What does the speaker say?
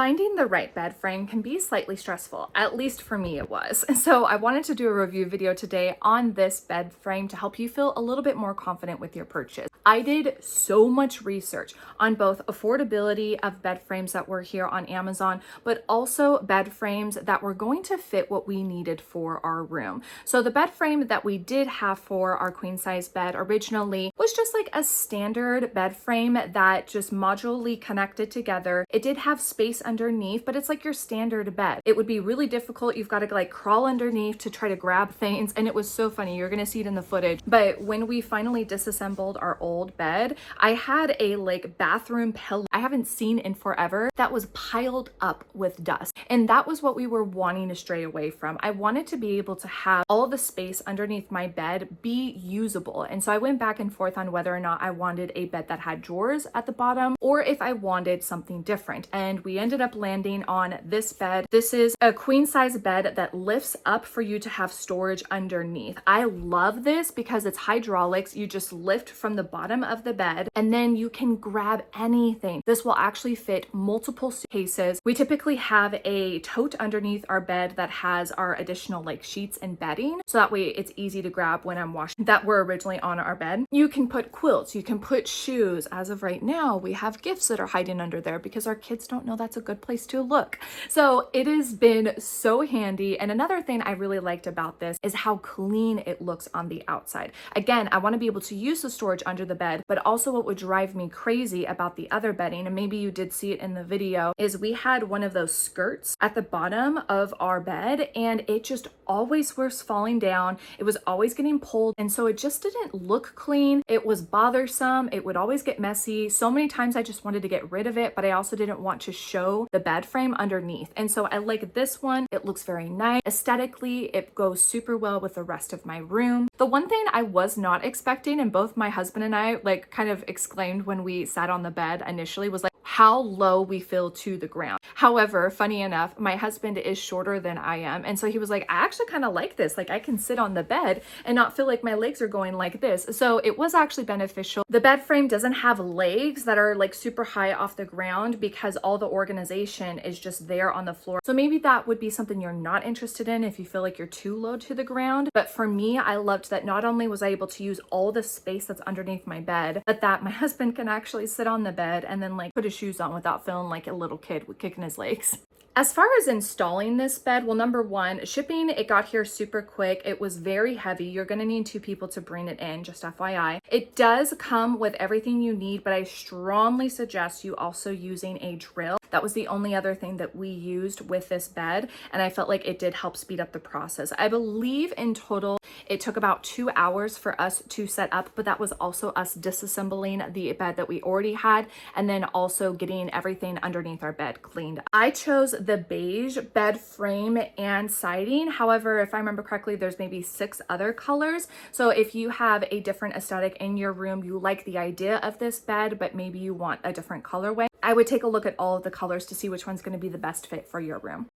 Finding the right bed frame can be slightly stressful, at least for me it was. So I wanted to do a review video today on this bed frame to help you feel a little bit more confident with your purchase. I did so much research on both affordability of bed frames that were here on Amazon, but also bed frames that were going to fit what we needed for our room. So the bed frame that we did have for our queen size bed originally was just like a standard bed frame that just modularly connected together. It did have space underneath, but it's like your standard bed. It would be really difficult. You've got to like crawl underneath to try to grab things. And it was so funny. You're going to see it in the footage. But when we finally disassembled our old bed, I had a like bathroom pillow I haven't seen in forever that was piled up with dust. And that was what we were wanting to stray away from. I wanted to be able to have all the space underneath my bed be usable. And so I went back and forth on whether or not I wanted a bed that had drawers at the bottom or if I wanted something different. And we ended up landing on this bed. This is a queen size bed that lifts up for you to have storage underneath. I love this because it's hydraulics. You just lift from the bottom of the bed and then you can grab anything. This will actually fit multiple suitcases. We typically have a tote underneath our bed that has our additional like sheets and bedding. So that way it's easy to grab when I'm washing that were originally on our bed. You can put quilts, you can put shoes. As of right now, we have gifts that are hiding under there because our kids don't know that's a good place to look. So it has been so handy. And another thing I really liked about this is how clean it looks on the outside. Again, I want to be able to use the storage under the bed, but also what would drive me crazy about the other bedding, and maybe you did see it in the video, is we had one of those skirts at the bottom of our bed and it just always was falling down. It was always getting pulled. And so it just didn't look clean. It was bothersome. It would always get messy. So many times I just wanted to get rid of it, but I also didn't want to show the bed frame underneath. And so I like this one. It looks very nice. Aesthetically, it goes super well with the rest of my room. The one thing I was not expecting, and both my husband and I like kind of exclaimed when we sat on the bed initially, was like how low we feel to the ground. However, funny enough, my husband is shorter than I am. And so he was like, I actually kind of like this. Like I can sit on the bed and not feel like my legs are going like this. So it was actually beneficial. The bed frame doesn't have legs that are like super high off the ground because all the organization is just there on the floor. So maybe that would be something you're not interested in if you feel like you're too low to the ground. But for me, I loved that not only was I able to use all the space that's underneath my bed, but that my husband can actually sit on the bed and then like put his shoes on without feeling like a little kid kicking his legs. As far as installing this bed, well, number one, shipping, it got here super quick. It was very heavy. You're going to need 2 people to bring it in, just FYI. It does come with everything you need, but I strongly suggest you also using a drill. That was the only other thing that we used with this bed, and I felt like it did help speed up the process. I believe in total, it took about 2 hours for us to set up, but that was also us disassembling the bed that we already had, and then also getting everything underneath our bed cleaned. I chose the beige bed frame and siding. However, if I remember correctly, there's maybe 6 other colors. So if you have a different aesthetic in your room, you like the idea of this bed, but maybe you want a different colorway, I would take a look at all of the colors to see which one's going to be the best fit for your room.